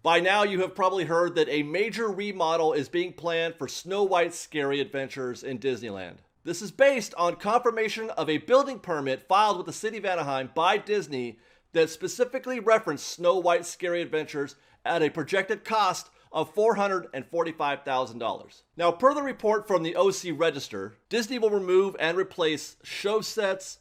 By now, you have probably heard that a major remodel is being planned for Snow White's Scary Adventures in Disneyland. This is based on confirmation of a building permit filed with the city of Anaheim by Disney that specifically referenced Snow White's Scary Adventures at a projected cost of $445,000. Now, per the report from the OC Register, Disney will remove and replace show sets,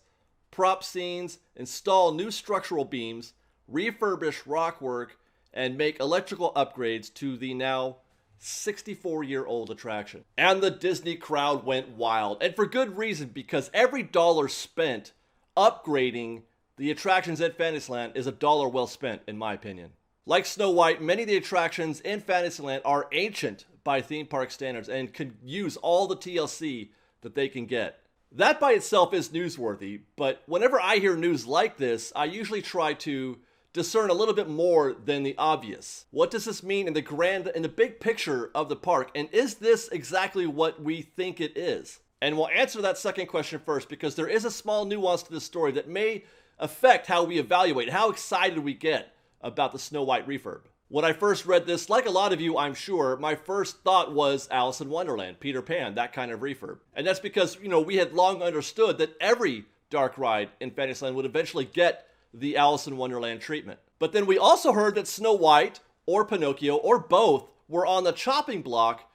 prop scenes, install new structural beams, refurbish rock work, and make electrical upgrades to the now 64-year-old attraction. And the Disney crowd went wild, and for good reason, because every dollar spent upgrading the attractions at Fantasyland is a dollar well spent, in my opinion. Like Snow White, many of the attractions in Fantasyland are ancient by theme park standards and could use all the TLC that they can get. That by itself is newsworthy, but whenever I hear news like this, I usually try to discern a little bit more than the obvious. What does this mean in the big picture of the park, and is this exactly what we think it is? And we'll answer that second question first, because there is a small nuance to this story that may affect how we evaluate, how excited we get about the Snow White refurb. When I first read this, like a lot of you, I'm sure, my first thought was Alice in Wonderland, Peter Pan, that kind of refurb. And that's because, we had long understood that every dark ride in Fantasyland would eventually get the Alice in Wonderland treatment. But then we also heard that Snow White or Pinocchio or both were on the chopping block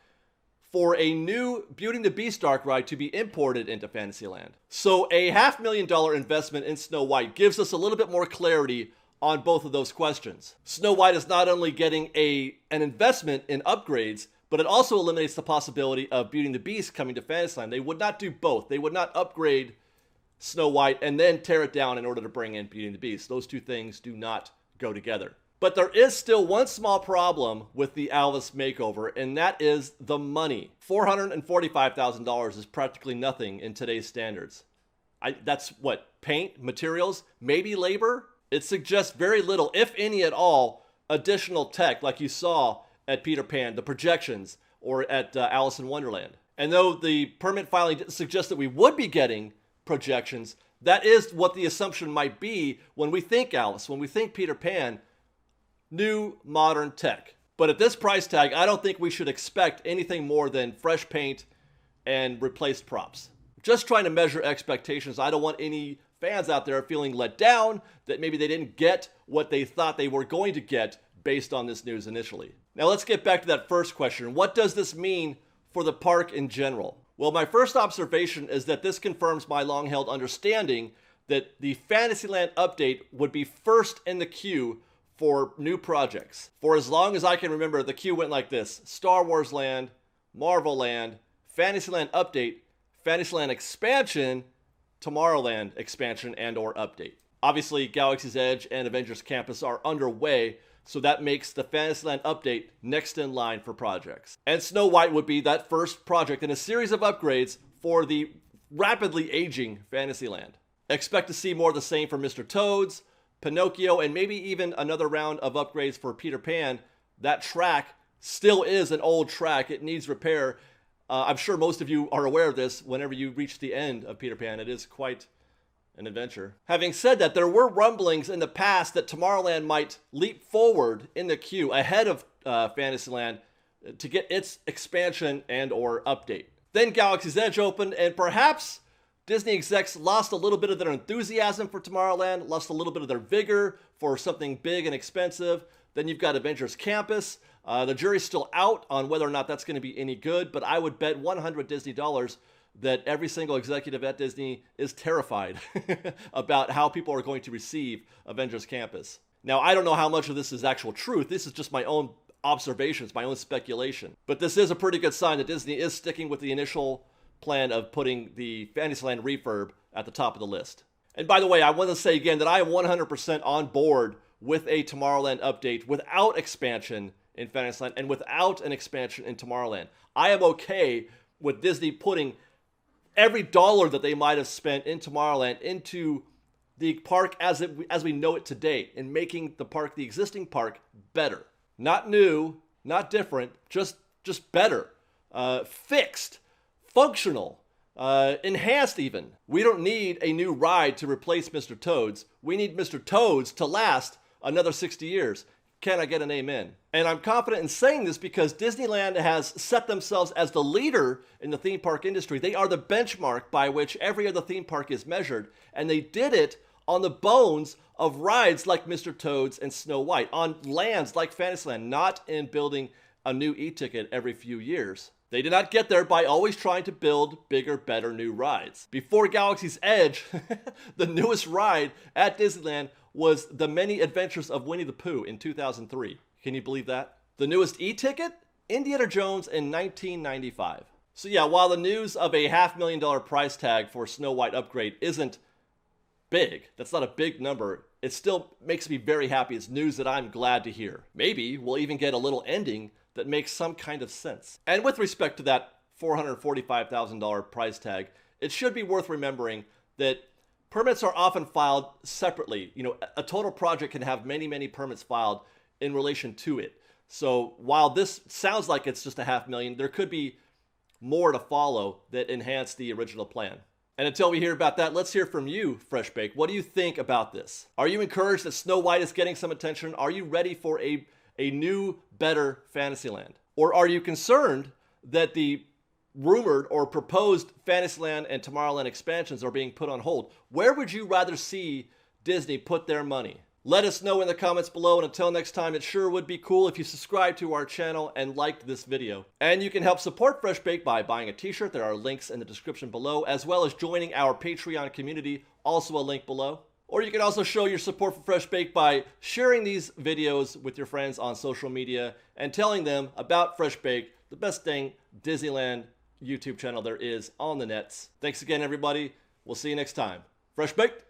for a new Beauty and the Beast dark ride to be imported into Fantasyland. So a $500,000 investment in Snow White gives us a little bit more clarity on both of those questions. Snow White is not only getting an investment in upgrades, but it also eliminates the possibility of Beauty and the Beast coming to Fantasyland. They would not do both. They would not upgrade Snow White and then tear it down in order to bring in Beauty and the Beast. Those two things do not go together. But there is still one small problem with the Alice makeover, and that is the money. $445,000 is practically nothing in today's standards. That's what, paint, materials, maybe labor? It suggests very little, if any at all, additional tech like you saw at Peter Pan, the projections, or at Alice in Wonderland. And though the permit filing didn't suggest that we would be getting projections, that is what the assumption might be when we think Alice, when we think Peter Pan, new modern tech. But at this price tag, I don't think we should expect anything more than fresh paint and replaced props. Just trying to measure expectations. I don't want any fans out there feeling let down that maybe they didn't get what they thought they were going to get based on this news initially. Now let's get back to that first question. What does this mean for the park in general? Well, my first observation is that this confirms my long-held understanding that the Fantasyland update would be first in the queue for new projects. For as long as I can remember, the queue went like this: Star Wars Land, Marvel Land, Fantasyland update, Fantasyland expansion, Tomorrowland expansion and or update. Obviously, Galaxy's Edge and Avengers Campus are underway, so that makes the Fantasyland update next in line for projects. And Snow White would be that first project in a series of upgrades for the rapidly aging Fantasyland. Expect to see more of the same for Mr. Toad's, Pinocchio, and maybe even another round of upgrades for Peter Pan. That track still is an old track. It needs repair. I'm sure most of you are aware of this. Whenever you reach the end of Peter Pan, it is quite an adventure. Having said that, there were rumblings in the past that Tomorrowland might leap forward in the queue ahead of Fantasyland to get its expansion and or update. Then Galaxy's Edge opened, and perhaps Disney execs lost a little bit of their enthusiasm for Tomorrowland, lost a little bit of their vigor for something big and expensive. Then you've got Avengers Campus. The jury's still out on whether or not that's going to be any good, but I would bet 100 Disney dollars that every single executive at Disney is terrified about how people are going to receive Avengers Campus. Now, I don't know how much of this is actual truth. This is just my own observations, my own speculation. But this is a pretty good sign that Disney is sticking with the initial plan of putting the Fantasyland refurb at the top of the list. And by the way, I want to say again that I am 100% on board with a Tomorrowland update without expansion in Fantasyland and without an expansion in Tomorrowland. I am okay with Disney putting every dollar that they might have spent in Tomorrowland into the park as we know it today, and making the park, the existing park, better. Not new, not different, just better, fixed, functional, enhanced even. We don't need a new ride to replace Mr. Toad's. We need Mr. Toad's to last another 60 years. Can I get an amen? And I'm confident in saying this because Disneyland has set themselves as the leader in the theme park industry. They are the benchmark by which every other theme park is measured. And they did it on the bones of rides like Mr. Toad's and Snow White, on lands like Fantasyland, not in building a new e-ticket every few years. They did not get there by always trying to build bigger, better new rides. Before Galaxy's Edge, the newest ride at Disneyland was The Many Adventures of Winnie the Pooh in 2003. Can you believe that? The newest e-ticket? Indiana Jones in 1995. So yeah, while the news of a $500,000 price tag for Snow White upgrade isn't big, that's not a big number, it still makes me very happy. It's news that I'm glad to hear. Maybe we'll even get a little ending that makes some kind of sense. And with respect to that $445,000 price tag, it should be worth remembering that permits are often filed separately. You know, a total project can have many, many permits filed in relation to it. So while this sounds like it's just a $500,000, there could be more to follow that enhance the original plan. And until we hear about that, let's hear from you, Fresh Baked. What do you think about this? Are you encouraged that Snow White is getting some attention? Are you ready for a new, better Fantasyland? Or are you concerned that the rumored or proposed Fantasyland and Tomorrowland expansions are being put on hold? Where would you rather see Disney put their money? Let us know in the comments below, and until next time, it sure would be cool if you subscribe to our channel and liked this video. And you can help support Fresh Baked by buying a t-shirt. There are links in the description below, as well as joining our Patreon community, also a link below. Or you can also show your support for Fresh Baked by sharing these videos with your friends on social media and telling them about Fresh Baked, the best dang Disneyland YouTube channel there is on the nets. Thanks again, everybody. We'll see you next time. Fresh Baked.